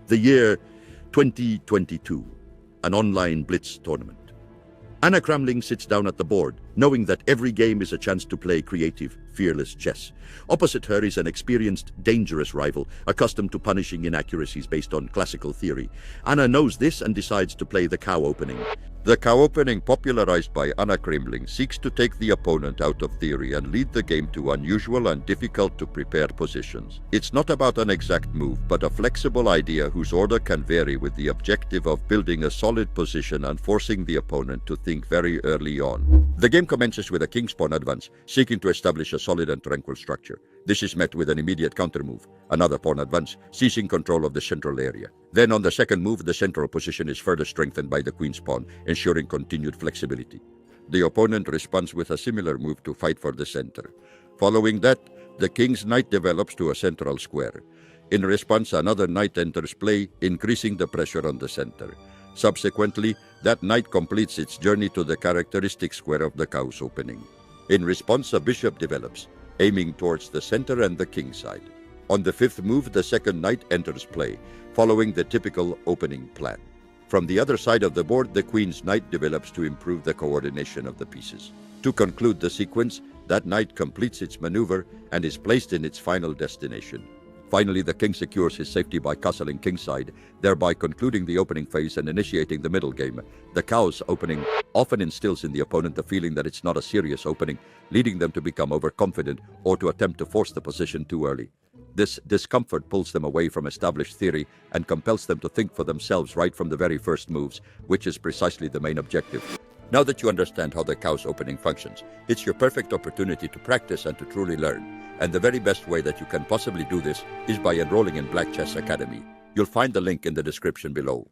The year 2022, an online blitz tournament. Anna Kramling sits down at the board, knowing that every game is a chance to play creative, fearless chess. Opposite her is an experienced, dangerous rival, accustomed to punishing inaccuracies based on classical theory. Anna knows this and decides to play the cow opening. The cow opening, popularized by Anna Kramling, seeks to take the opponent out of theory and lead the game to unusual and difficult-to-prepare positions. It's not about an exact move, but a flexible idea whose order can vary with the objective of building a solid position and forcing the opponent to think very early on. The game commences with a king's pawn advance, seeking to establish a solid and tranquil structure. This is met with an immediate countermove, another pawn advance, seizing control of the central area. Then on the second move, the central position is further strengthened by the queen's pawn, ensuring continued flexibility. The opponent responds with a similar move to fight for the center. Following that, the king's knight develops to a central square. In response, another knight enters play, increasing the pressure on the center. Subsequently, that knight completes its journey to the characteristic square of the cow's opening. In response, a bishop develops, aiming towards the center and the king's side. On the fifth move, the second knight enters play, following the typical opening plan. From the other side of the board, the queen's knight develops to improve the coordination of the pieces. To conclude the sequence, that knight completes its maneuver and is placed in its final destination. Finally, the king secures his safety by castling kingside, thereby concluding the opening phase and initiating the middle game. The cow's opening often instills in the opponent the feeling that it's not a serious opening, leading them to become overconfident or to attempt to force the position too early. This discomfort pulls them away from established theory and compels them to think for themselves right from the very first moves, which is precisely the main objective. Now that you understand how the cow's opening functions, it's your perfect opportunity to practice and to truly learn. And the very best way that you can possibly do this is by enrolling in BlackChess Academy. You'll find the link in the description below.